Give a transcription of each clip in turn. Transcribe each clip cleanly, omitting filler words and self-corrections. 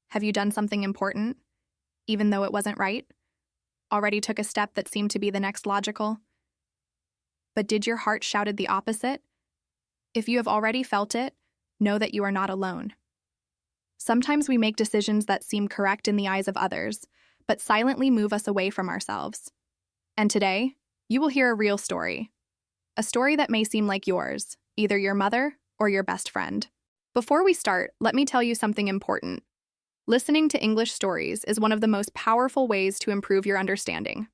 Have you done something important, even though it wasn't right? Already took a step that seemed to be the next logical? But did your heart shouted the opposite? If you have already felt it, know that you are not alone. Sometimes we make decisions that seem correct in the eyes of others, but silently move us away from ourselves. And today, you will hear a real story. A story that may seem like yours, either your mother or your best friend. Before we start, let me tell you something important. Listening to English stories is one of the most powerful ways to improve your understanding.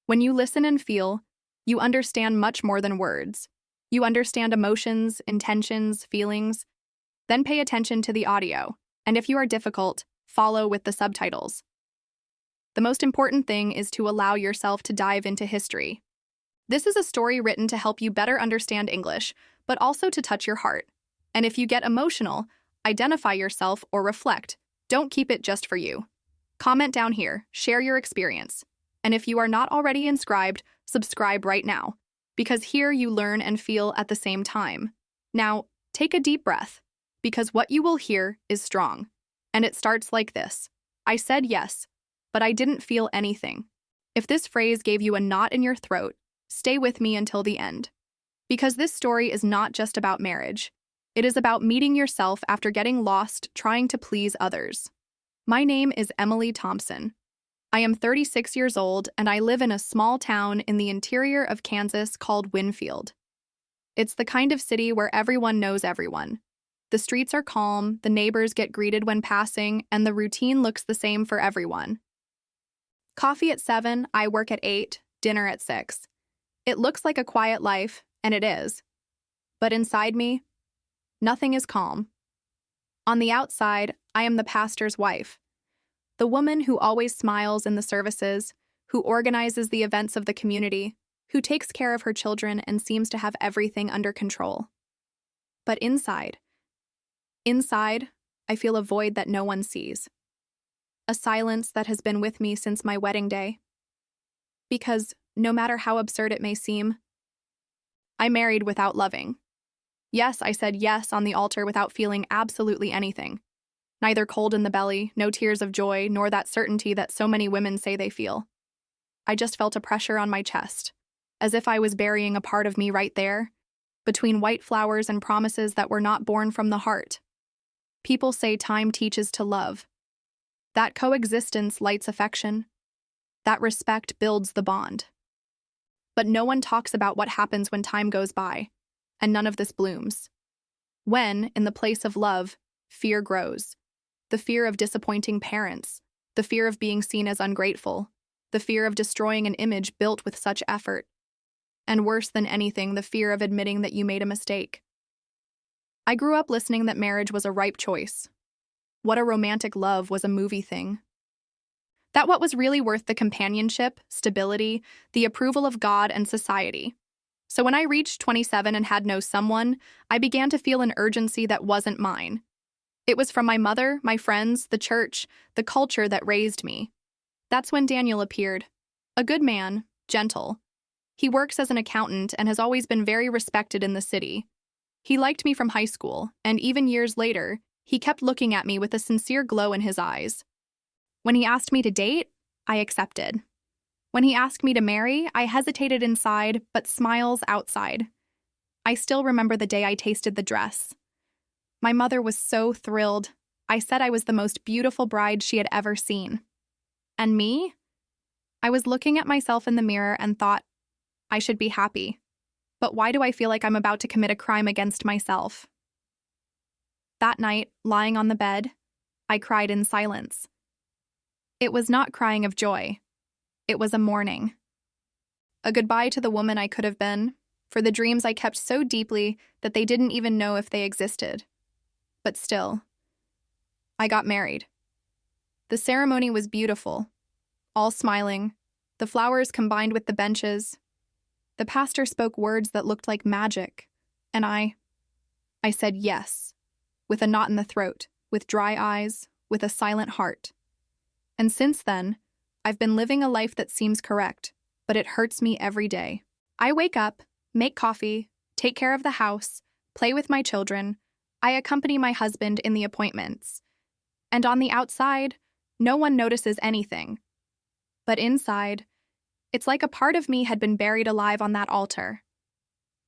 When you listen and feel, you understand much more than words. You understand emotions, intentions, feelings. Then pay attention to the audio, and if you are difficult, follow with the subtitles. The most important thing is to allow yourself to dive into history. This is a story written to help you better understand English, but also to touch your heart. And if you get emotional, identify yourself or reflect. Don't keep it just for you. Comment down here, share your experience. And if you are not already inscribed, subscribe right now, because here you learn and feel at the same time. Now, take a deep breath, because what you will hear is strong. And it starts like this. I said yes, but I didn't feel anything. If this phrase gave you a knot in your throat, stay with me until the end. Because this story is not just about marriage. It is about meeting yourself after getting lost trying to please others. My name is Emily Thompson. I am 36 years old and I live in a small town in the interior of Kansas called Winfield. It's the kind of city where everyone knows everyone. The streets are calm, the neighbors get greeted when passing, and the routine looks the same for everyone. Coffee at 7, I work at 8, dinner at 6. It looks like a quiet life, and it is. But inside me, nothing is calm. On the outside, I am the pastor's wife, the woman who always smiles in the services, who organizes the events of the community, who takes care of her children and seems to have everything under control. But inside, I feel a void that no one sees. A silence that has been with me since my wedding day. Because, no matter how absurd it may seem, I married without loving. Yes, I said yes on the altar without feeling absolutely anything. Neither cold in the belly, no tears of joy, nor that certainty that so many women say they feel. I just felt a pressure on my chest, as if I was burying a part of me right there, between white flowers and promises that were not born from the heart. People say time teaches to love. That coexistence lights affection. That respect builds the bond. But no one talks about what happens when time goes by, and none of this blooms. When, in the place of love, fear grows. The fear of disappointing parents, the fear of being seen as ungrateful, the fear of destroying an image built with such effort, and worse than anything, the fear of admitting that you made a mistake. I grew up listening that marriage was a ripe choice. What a romantic love was a movie thing. That what was really worth the companionship, stability, the approval of God and society. So when I reached 27 and had no someone, I began to feel an urgency that wasn't mine. It was from my mother, my friends, the church, the culture that raised me. That's when Daniel appeared. A good man, gentle. He works as an accountant and has always been very respected in the city. He liked me from high school, and even years later, he kept looking at me with a sincere glow in his eyes. When he asked me to date, I accepted. When he asked me to marry, I hesitated inside, but smiles outside. I still remember the day I tasted the dress. My mother was so thrilled. I said I was the most beautiful bride she had ever seen. And me? I was looking at myself in the mirror and thought, I should be happy. But why do I feel like I'm about to commit a crime against myself? That night, lying on the bed, I cried in silence. It was not crying of joy. It was a mourning. A goodbye to the woman I could have been, for the dreams I kept so deeply that they didn't even know if they existed. But still, I got married. The ceremony was beautiful, all smiling, the flowers combined with the benches. The pastor spoke words that looked like magic, and I said yes, with a knot in the throat, with dry eyes, with a silent heart. And since then, I've been living a life that seems correct, but it hurts me every day. I wake up, make coffee, take care of the house, play with my children. I accompany my husband in the appointments. And on the outside, no one notices anything. But inside, it's like a part of me had been buried alive on that altar.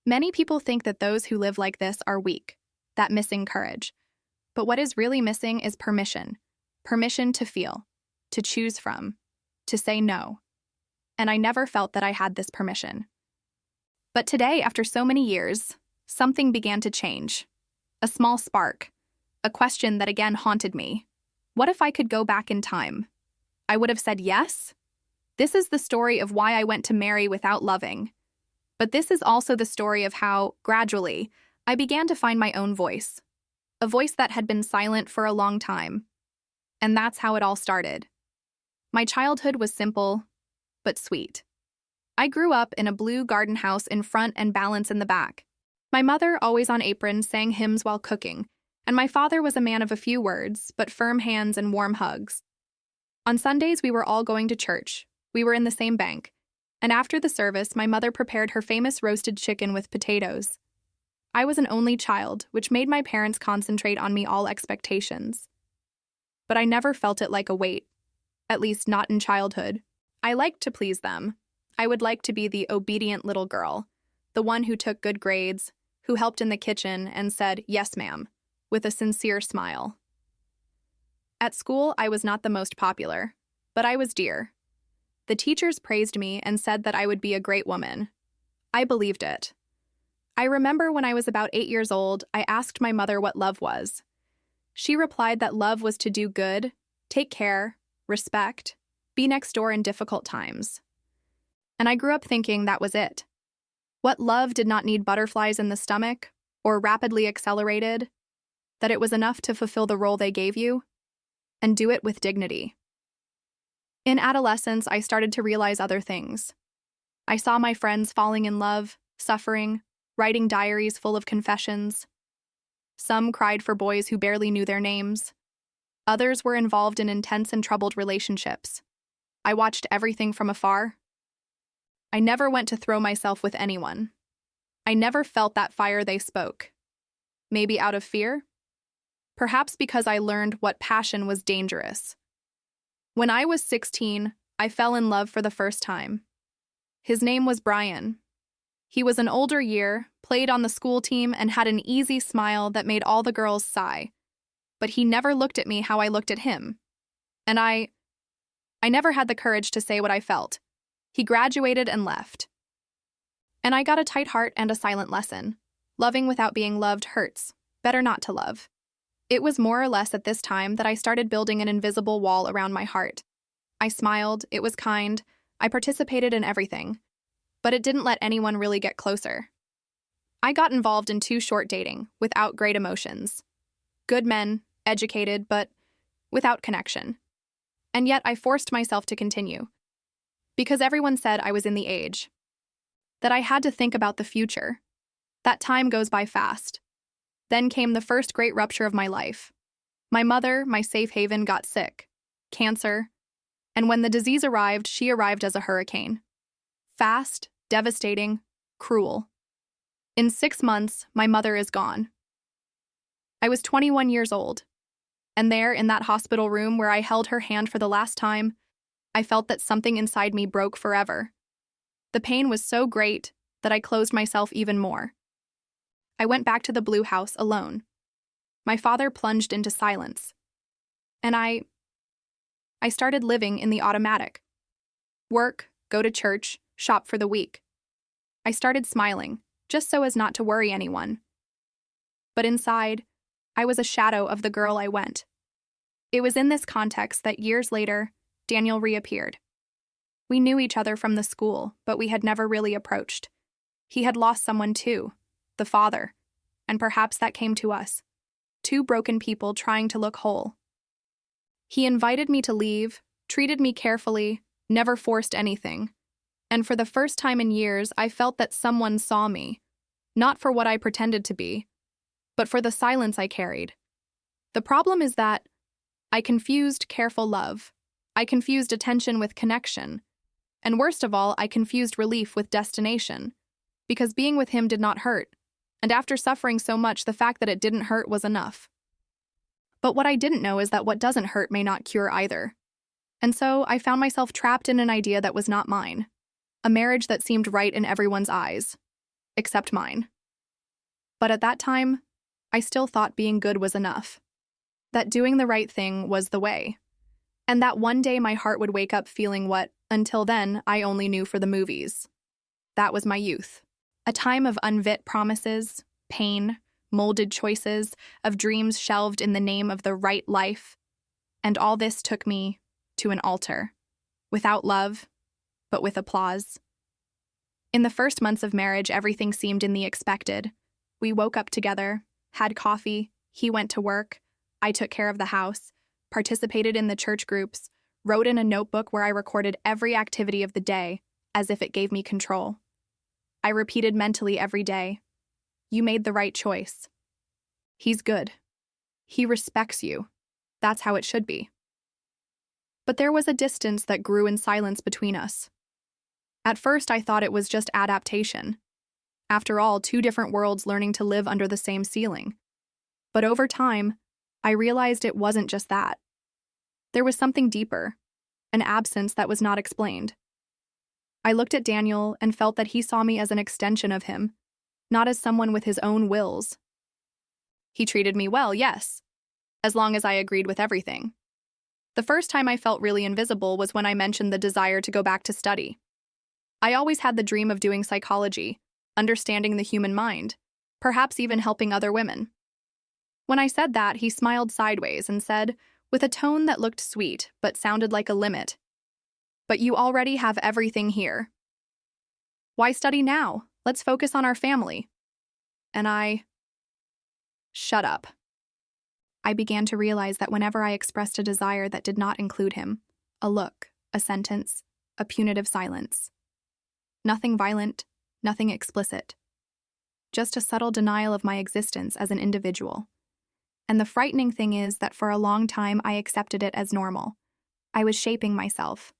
Many people think that those who live like this are weak, that missing courage. But what is really missing is permission. Permission to feel, to choose from, to say no. And I never felt that I had this permission. But today, after so many years, something began to change. A small spark. A question that again haunted me. What if I could go back in time? I would have said yes. This is the story of why I went to marry without loving. But this is also the story of how, gradually, I began to find my own voice. A voice that had been silent for a long time. And that's how it all started. My childhood was simple, but sweet. I grew up in a blue garden house in front and balance in the back. My mother, always on apron, sang hymns while cooking, and my father was a man of a few words, but firm hands and warm hugs. On Sundays, we were all going to church. We were in the same bank. And after the service, my mother prepared her famous roasted chicken with potatoes. I was an only child, which made my parents concentrate on me all expectations. But I never felt it like a weight, at least not in childhood. I liked to please them. I would like to be the obedient little girl, the one who took good grades, who helped in the kitchen and said, "Yes, ma'am," with a sincere smile. At school, I was not the most popular, but I was dear. The teachers praised me and said that I would be a great woman. I believed it. I remember when I was about 8 years old, I asked my mother what love was. She replied that love was to do good, take care, respect, be next door in difficult times. And I grew up thinking that was it. What love did not need butterflies in the stomach, or rapidly accelerated, that it was enough to fulfill the role they gave you, and do it with dignity. In adolescence, I started to realize other things. I saw my friends falling in love, suffering, writing diaries full of confessions. Some cried for boys who barely knew their names. Others were involved in intense and troubled relationships. I watched everything from afar. I never went to throw myself with anyone. I never felt that fire they spoke. Maybe out of fear? Perhaps because I learned what passion was dangerous. When I was 16, I fell in love for the first time. His name was Brian. He was an older year, played on the school team, and had an easy smile that made all the girls sigh. But he never looked at me how I looked at him. And I never had the courage to say what I felt. He graduated and left. And I got a tight heart and a silent lesson. Loving without being loved hurts. Better not to love. It was more or less at this time that I started building an invisible wall around my heart. I smiled, it was kind, I participated in everything. But it didn't let anyone really get closer. I got involved in too short dating, without great emotions. Good men, educated, but without connection. And yet I forced myself to continue. Because everyone said I was in the age. That I had to think about the future. That time goes by fast. Then came the first great rupture of my life. My mother, my safe haven, got sick. Cancer. And when the disease arrived, she arrived as a hurricane. Fast, devastating, cruel. In 6 months, my mother is gone. I was 21 years old. And there, in that hospital room where I held her hand for the last time, I felt that something inside me broke forever. The pain was so great that I closed myself even more. I went back to the blue house alone. My father plunged into silence. And I started living in the automatic. Work, go to church, shop for the week. I started smiling, just so as not to worry anyone. But inside, I was a shadow of the girl I went. It was in this context that years later, Daniel reappeared. We knew each other from the school, but we had never really approached. He had lost someone too, the father, and perhaps that came to us. 2 broken people trying to look whole. He invited me to leave, treated me carefully, never forced anything. And for the first time in years, I felt that someone saw me, not for what I pretended to be, but for the silence I carried. The problem is that I confused careful love. I confused attention with connection. And worst of all, I confused relief with destination. Because being with him did not hurt. And after suffering so much, the fact that it didn't hurt was enough. But what I didn't know is that what doesn't hurt may not cure either. And so I found myself trapped in an idea that was not mine, a marriage that seemed right in everyone's eyes, except mine. But at that time, I still thought being good was enough, that doing the right thing was the way, and that one day my heart would wake up feeling what, until then, I only knew for the movies. That was my youth, a time of unvit promises, pain, molded choices, of dreams shelved in the name of the right life, and all this took me to an altar, without love, but with applause. In the first months of marriage, everything seemed in the expected. We woke up together, had coffee, he went to work, I took care of the house, participated in the church groups, wrote in a notebook where I recorded every activity of the day, as if it gave me control. I repeated mentally every day, "You made the right choice. He's good. He respects you. That's how it should be." But there was a distance that grew in silence between us. At first, I thought it was just adaptation. After all, two different worlds learning to live under the same ceiling. But over time, I realized it wasn't just that. There was something deeper, an absence that was not explained. I looked at Daniel and felt that he saw me as an extension of him, not as someone with his own wills. He treated me well, yes, as long as I agreed with everything. The first time I felt really invisible was when I mentioned the desire to go back to study. I always had the dream of doing psychology, understanding the human mind, perhaps even helping other women. When I said that, he smiled sideways and said, with a tone that looked sweet but sounded like a limit, "But you already have everything here. Why study now? Let's focus on our family." And I... shut up. I began to realize that whenever I expressed a desire that did not include him, a look, a sentence, a punitive silence. Nothing violent, nothing explicit. Just a subtle denial of my existence as an individual. And the frightening thing is that for a long time I accepted it as normal. I was shaping myself.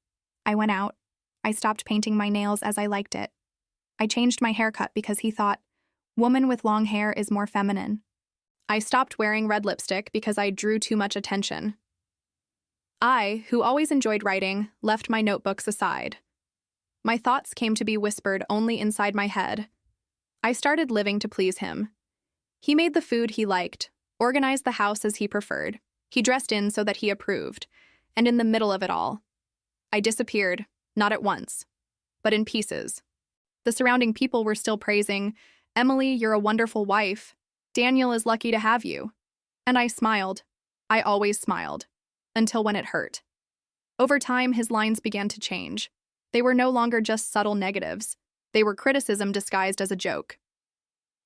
I went out. I stopped painting my nails as I liked it. I changed my haircut because he thought, woman with long hair is more feminine. I stopped wearing red lipstick because I drew too much attention. I, who always enjoyed writing, left my notebooks aside. My thoughts came to be whispered only inside my head. I started living to please him. He made the food he liked, organized the house as he preferred. He dressed in so that he approved. And in the middle of it all, I disappeared, not at once, but in pieces. The surrounding people were still praising, "Emily, you're a wonderful wife. Daniel is lucky to have you." And I smiled. I always smiled. Until when it hurt. Over time, his lines began to change. They were no longer just subtle negatives. They were criticism disguised as a joke.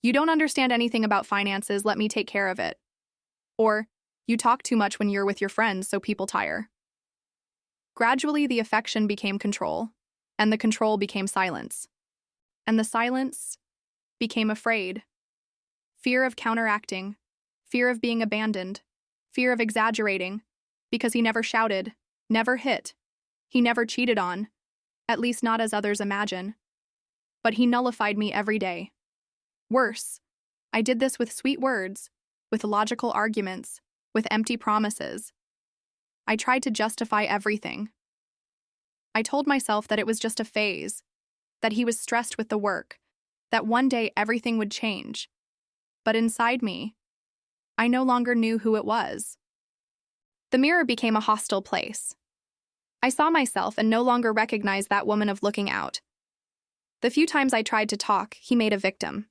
"You don't understand anything about finances, let me take care of it." Or, "You talk too much when you're with your friends, so people tire." Gradually, the affection became control, and the control became silence. And the silence became afraid. Fear of counteracting, fear of being abandoned, fear of exaggerating, because he never shouted, never hit, he never cheated on, at least not as others imagine. But he nullified me every day. Worse, I did this with sweet words, with logical arguments, with empty promises. I tried to justify everything. I told myself that it was just a phase, that he was stressed with the work, that one day everything would change. But inside me, I no longer knew who it was. The mirror became a hostile place. I saw myself and no longer recognized that woman of looking out. The few times I tried to talk, he made a victim.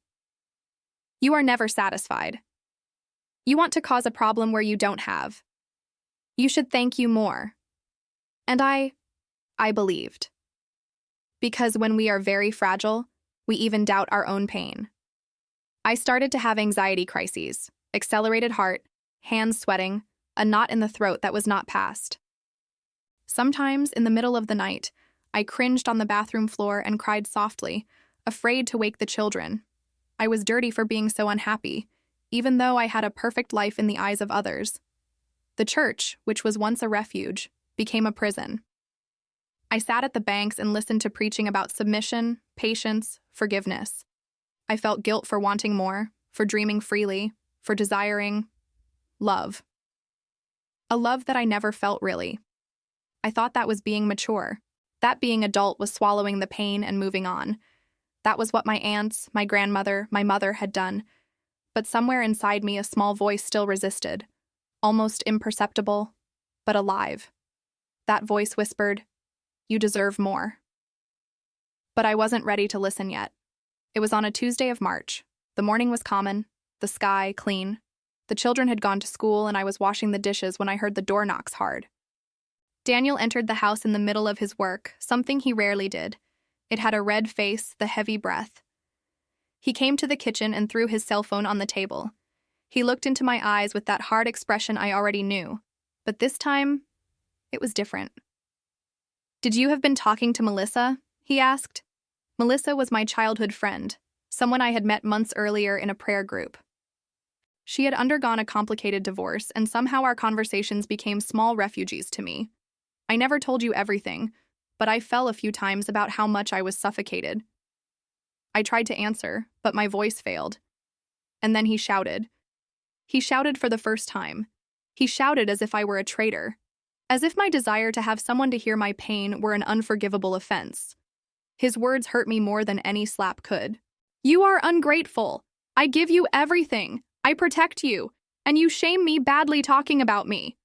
"You are never satisfied. You want to cause a problem where you don't have. You should thank you more." And I believed. Because when we are very fragile, we even doubt our own pain. I started to have anxiety crises, accelerated heart, hands sweating, a knot in the throat that was not passed. Sometimes, in the middle of the night, I cringed on the bathroom floor and cried softly, afraid to wake the children. I was dirty for being so unhappy, even though I had a perfect life in the eyes of others. The church, which was once a refuge, became a prison. I sat at the banks and listened to preaching about submission, patience, forgiveness. I felt guilt for wanting more, for dreaming freely, for desiring love. A love that I never felt really. I thought that was being mature. That being adult was swallowing the pain and moving on. That was what my aunts, my grandmother, my mother had done. But somewhere inside me, a small voice still resisted. Almost imperceptible, but alive. That voice whispered, "You deserve more." But I wasn't ready to listen yet. It was on a Tuesday of March. The morning was common, the sky clean. The children had gone to school and I was washing the dishes when I heard the door knocks hard. Daniel entered the house in the middle of his work, something he rarely did. It had a red face, the heavy breath. He came to the kitchen and threw his cell phone on the table. He looked into my eyes with that hard expression I already knew. But this time, it was different. "Did you have been talking to Melissa?" he asked. Melissa was my childhood friend, someone I had met months earlier in a prayer group. She had undergone a complicated divorce, and somehow our conversations became small refuges to me. I never told you everything, but I fell a few times about how much I was suffocated. I tried to answer, but my voice failed. And then he shouted. He shouted for the first time. He shouted as if I were a traitor, as if my desire to have someone to hear my pain were an unforgivable offense. His words hurt me more than any slap could. "You are ungrateful. I give you everything. I protect you, and you shame me badly talking about me."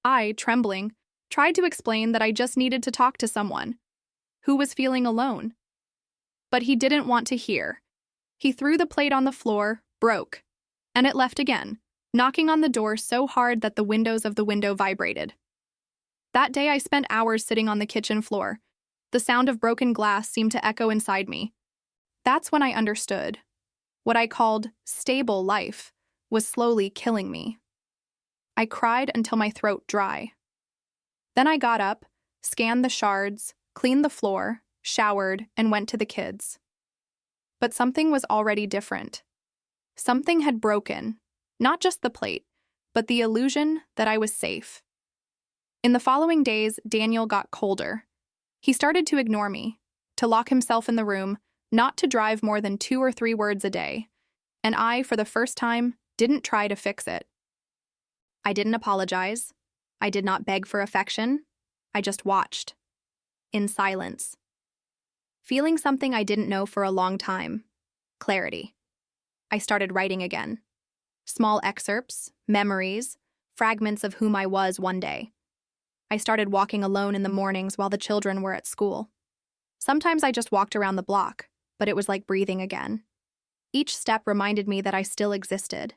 I, trembling, tried to explain that I just needed to talk to someone who was feeling alone. But he didn't want to hear. He threw the plate on the floor, broke, and it left again, knocking on the door so hard that the windows of the window vibrated. That day I spent hours sitting on the kitchen floor. The sound of broken glass seemed to echo inside me. That's when I understood. What I called stable life was slowly killing me. I cried until my throat dry. Then I got up, scanned the shards, cleaned the floor, showered, and went to the kids. But something was already different. Something had broken, not just the plate, but the illusion that I was safe. In the following days, Daniel got colder. He started to ignore me, to lock himself in the room, not to drive more than 2 or 3 words a day. And I, for the first time, didn't try to fix it. I didn't apologize. I did not beg for affection. I just watched. In silence. Feeling something I didn't know for a long time. Clarity. I started writing again. Small excerpts, memories, fragments of whom I was one day. I started walking alone in the mornings while the children were at school. Sometimes I just walked around the block, but it was like breathing again. Each step reminded me that I still existed.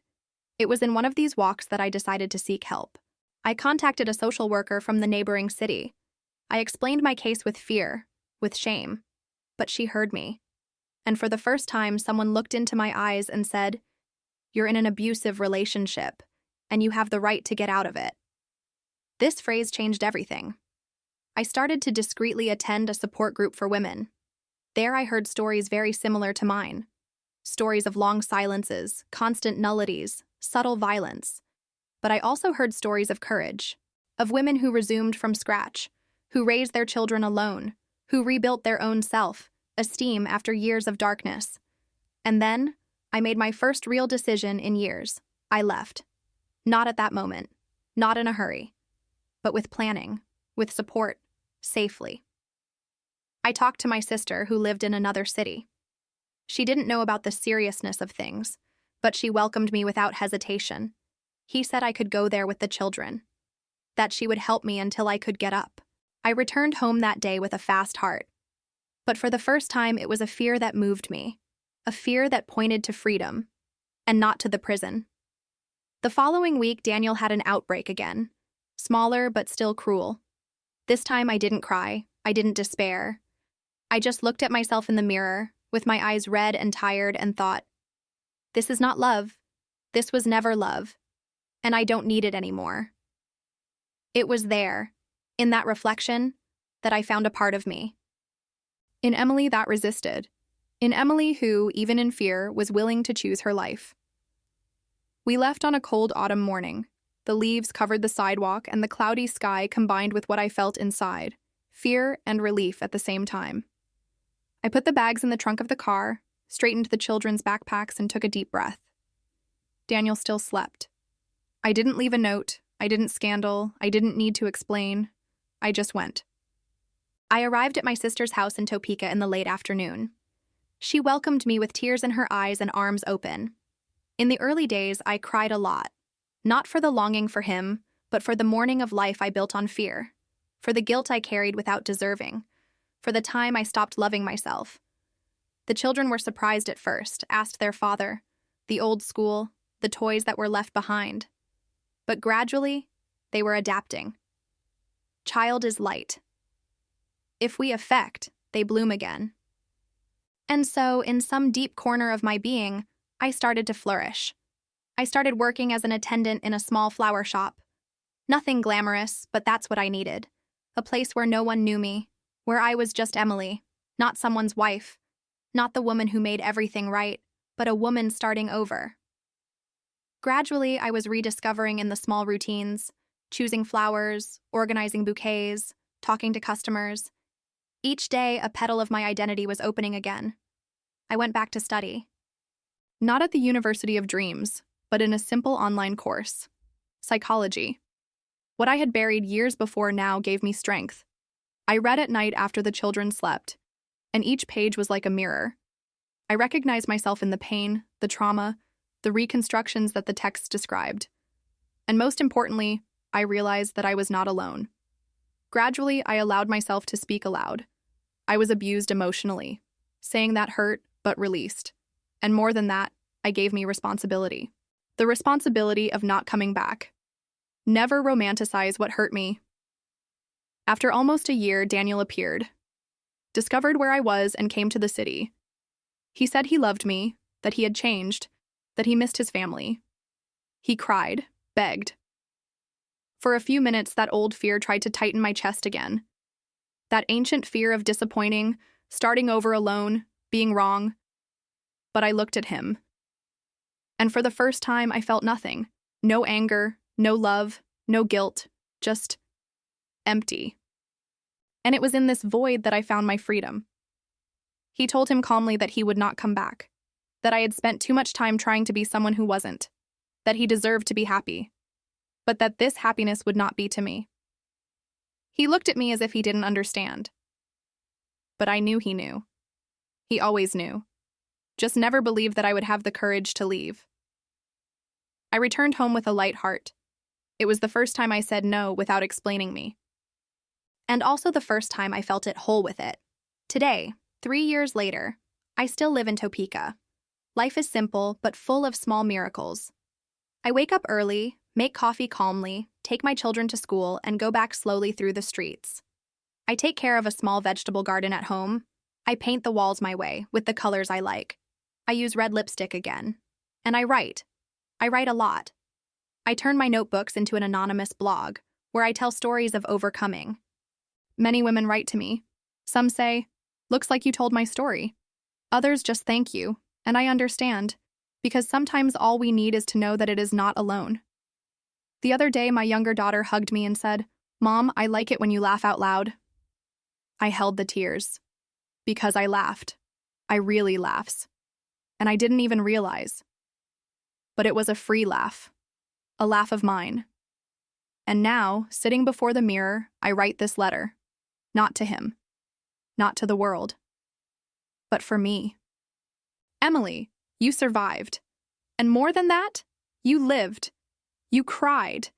It was in one of these walks that I decided to seek help. I contacted a social worker from the neighboring city. I explained my case with fear, with shame, but she heard me. And for the first time, someone looked into my eyes and said, "You're in an abusive relationship, and you have the right to get out of it." This phrase changed everything. I started to discreetly attend a support group for women. There I heard stories very similar to mine. Stories of long silences, constant nullities, subtle violence. But I also heard stories of courage, of women who resumed from scratch, who raised their children alone, who rebuilt their own self-esteem after years of darkness. And then, I made my first real decision in years. I left. Not at that moment, not in a hurry, but with planning, with support, safely. I talked to my sister who lived in another city. She didn't know about the seriousness of things, but she welcomed me without hesitation. He said I could go there with the children, that she would help me until I could get up. I returned home that day with a fast heart. But for the first time, it was a fear that moved me, a fear that pointed to freedom, and not to the prison. The following week, Daniel had an outbreak again, smaller but still cruel. This time I didn't cry, I didn't despair. I just looked at myself in the mirror, with my eyes red and tired, and thought, this is not love. This was never love. And I don't need it anymore. It was there, in that reflection, that I found a part of me. In Emily that resisted. In Emily who, even in fear, was willing to choose her life. We left on a cold autumn morning. The leaves covered the sidewalk, and the cloudy sky combined with what I felt inside, fear and relief at the same time. I put the bags in the trunk of the car, straightened the children's backpacks, and took a deep breath. Daniel still slept. I didn't leave a note. I didn't scandal. I didn't need to explain. I just went. I arrived at my sister's house in Topeka in the late afternoon. She welcomed me with tears in her eyes and arms open. In the early days, I cried a lot. Not for the longing for him, but for the mourning of life I built on fear. For the guilt I carried without deserving. For the time I stopped loving myself. The children were surprised at first, asked their father, the old school, the toys that were left behind. But gradually, they were adapting. Child is light. If we affect, they bloom again. And so, in some deep corner of my being, I started to flourish. I started working as an attendant in a small flower shop. Nothing glamorous, but that's what I needed. A place where no one knew me, where I was just Emily, not someone's wife, not the woman who made everything right, but a woman starting over. Gradually, I was rediscovering in the small routines, choosing flowers, organizing bouquets, talking to customers. Each day, a petal of my identity was opening again. I went back to study. Not at the University of Dreams, but in a simple online course. Psychology. What I had buried years before now gave me strength. I read at night after the children slept, and each page was like a mirror. I recognized myself in the pain, the trauma, the reconstructions that the text described. And most importantly, I realized that I was not alone. Gradually, I allowed myself to speak aloud. I was abused emotionally, saying that hurt, but released. And more than that, I gave me responsibility. The responsibility of not coming back. Never romanticize what hurt me. After almost a year, Daniel appeared, discovered where I was, and came to the city. He said he loved me, that he had changed, that he missed his family. He cried, begged. For a few minutes, that old fear tried to tighten my chest again. That ancient fear of disappointing, starting over alone, being wrong. But I looked at him. And for the first time, I felt nothing. No anger, no love, no guilt, just empty. And it was in this void that I found my freedom. He told him calmly that he would not come back, that I had spent too much time trying to be someone who wasn't, that he deserved to be happy, but that this happiness would not be to me. He looked at me as if he didn't understand. But I knew he knew. He always knew. Just never believed that I would have the courage to leave. I returned home with a light heart. It was the first time I said no without explaining me. And also the first time I felt it whole with it. Today, 3 years later, I still live in Topeka. Life is simple, but full of small miracles. I wake up early, make coffee calmly, take my children to school, and go back slowly through the streets. I take care of a small vegetable garden at home. I paint the walls my way, with the colors I like. I use red lipstick again. And I write. I write a lot. I turn my notebooks into an anonymous blog, where I tell stories of overcoming. Many women write to me. Some say, "Looks like you told my story." Others just thank you, and I understand, because sometimes all we need is to know that it is not alone. The other day, my younger daughter hugged me and said, "Mom, I like it when you laugh out loud." I held the tears. Because I laughed. I really laughs. And I didn't even realize. But it was a free laugh. A laugh of mine. And now, sitting before the mirror, I write this letter. Not to him. Not to the world. But for me. Emily, you survived. And more than that, you lived. You cried.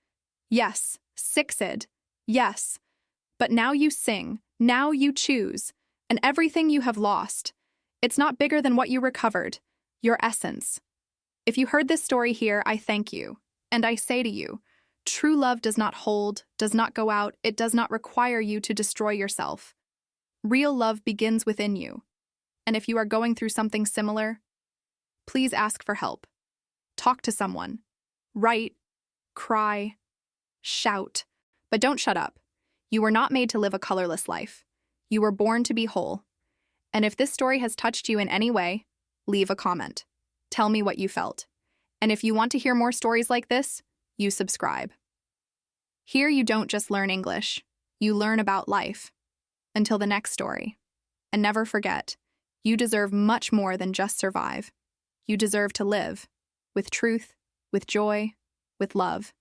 Yes, sixed. Yes. But now you sing. Now you choose. And everything you have lost. It's not bigger than what you recovered. Your essence. If you heard this story here, I thank you. And I say to you, true love does not hold, does not go out, it does not require you to destroy yourself. Real love begins within you. And if you are going through something similar, please ask for help. Talk to someone. Write. Cry. Shout. But don't shut up. You were not made to live a colorless life. You were born to be whole. And if this story has touched you in any way, leave a comment. Tell me what you felt. And if you want to hear more stories like this, you subscribe. Here you don't just learn English, you learn about life. Until the next story. And never forget, you deserve much more than just survive. You deserve to live, with truth, with joy, with love.